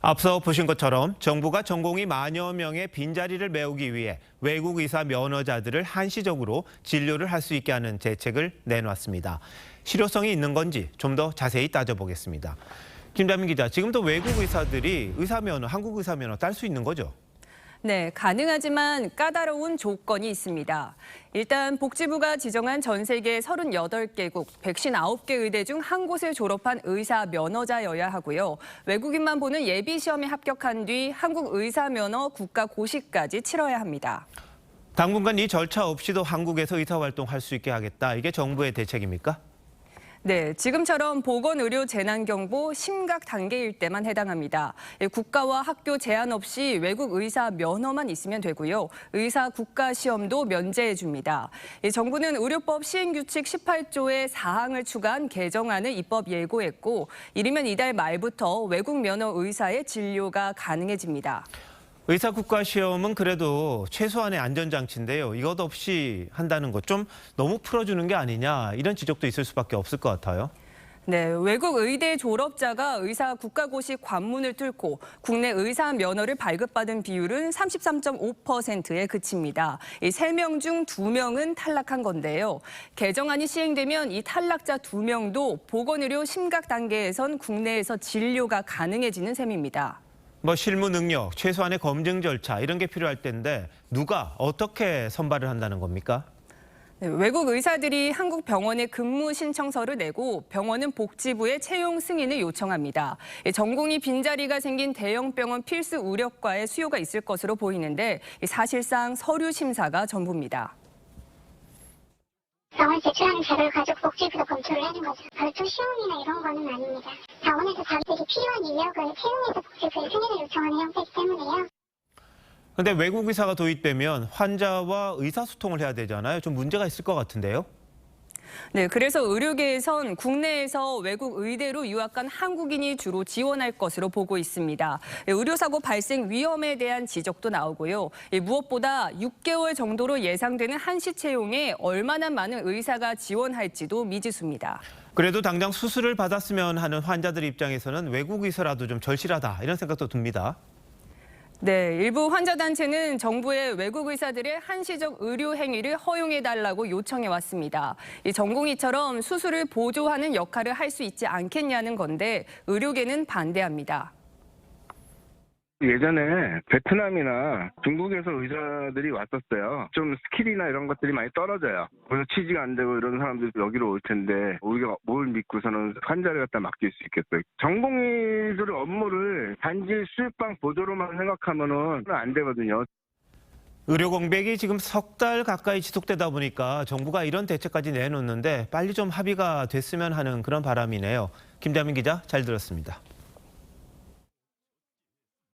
앞서 보신 것처럼 정부가 전공의 만여 명의 빈자리를 메우기 위해 외국 의사 면허자들을 한시적으로 진료를 할 수 있게 하는 대책을 내놓았습니다. 실효성이 있는 건지 좀 더 자세히 따져보겠습니다. 김다민 기자, 지금도 외국 의사들이 의사 면허, 한국 의사 면허 딸 수 있는 거죠? 네, 가능하지만 까다로운 조건이 있습니다. 일단 복지부가 지정한 전 세계 38개국 159개 의대 중 한 곳을 졸업한 의사 면허자여야 하고요. 외국인만 보는 예비 시험에 합격한 뒤 한국 의사 면허 국가 고시까지 치러야 합니다. 당분간 이 절차 없이도 한국에서 의사 활동할 수 있게 하겠다. 이게 정부의 대책입니까? 네, 지금처럼 보건의료 재난경보 심각 단계일 때만 해당합니다. 국가와 학교 제한 없이 외국 의사 면허만 있으면 되고요. 의사 국가시험도 면제해 줍니다. 정부는 의료법 시행규칙 18조의 사항을 추가한 개정안을 입법 예고했고, 이르면 이달 말부터 외국 면허 의사의 진료가 가능해집니다. 의사 국가시험은 그래도 최소한의 안전장치인데요. 이것 없이 한다는 것 좀 너무 풀어주는 게 아니냐, 이런 지적도 있을 수밖에 없을 것 같아요. 네, 외국 의대 졸업자가 의사 국가고시 관문을 뚫고 국내 의사 면허를 발급받은 비율은 33.5%에 그칩니다. 3명 중 2명은 탈락한 건데요. 개정안이 시행되면 이 탈락자 2명도 보건의료 심각 단계에선 국내에서 진료가 가능해지는 셈입니다. 실무 능력, 최소한의 검증 절차 이런 게 필요할 텐데 누가 어떻게 선발을 한다는 겁니까? 네, 외국 의사들이 한국 병원에 근무 신청서를 내고 병원은 복지부에 채용 승인을 요청합니다. 전공의 빈자리가 생긴 대형 병원 필수 의료과에 수요가 있을 것으로 보이는데 사실상 서류 심사가 전부입니다. 병원 제출하는 자료를 가지고 복지부가 검토를 하는 거죠. 별도 시험이나 이런 거는 아닙니다. 병원에서 자기들이 필요한 인력을 채용해서 복지부에 승인을 요청하는 형태이기 때문에요. 근데 외국 의사가 도입되면 환자와 의사소통을 해야 되잖아요. 좀 문제가 있을 것 같은데요? 네, 그래서 의료계에선 국내에서 외국 의대로 유학 간 한국인이 주로 지원할 것으로 보고 있습니다. 의료사고 발생 위험에 대한 지적도 나오고요. 무엇보다 6개월 정도로 예상되는 한시 채용에 얼마나 많은 의사가 지원할지도 미지수입니다. 그래도 당장 수술을 받았으면 하는 환자들 입장에서는 외국 의사라도 좀 절실하다, 이런 생각도 듭니다. 네, 일부 환자단체는 정부에 외국 의사들의 한시적 의료 행위를 허용해달라고 요청해 왔습니다. 이 전공의처럼 수술을 보조하는 역할을 할 수 있지 않겠냐는 건데 의료계는 반대합니다. 예전에 베트남이나 중국에서 의사들이 왔었어요. 좀 스킬이나 이런 것들이 많이 떨어져요. 그래서 취직이 안 되고 이런 사람들이 여기로 올 텐데 우리가 뭘 믿고서는 환자를 갖다 맡길 수 있겠어요. 전공의들의 업무를 단지 수입방 보조로만 생각하면은 안 되거든요. 의료 공백이 지금 석 달 가까이 지속되다 보니까 정부가 이런 대책까지 내놓는데 빨리 좀 합의가 됐으면 하는 그런 바람이네요. 김다민 기자, 잘 들었습니다.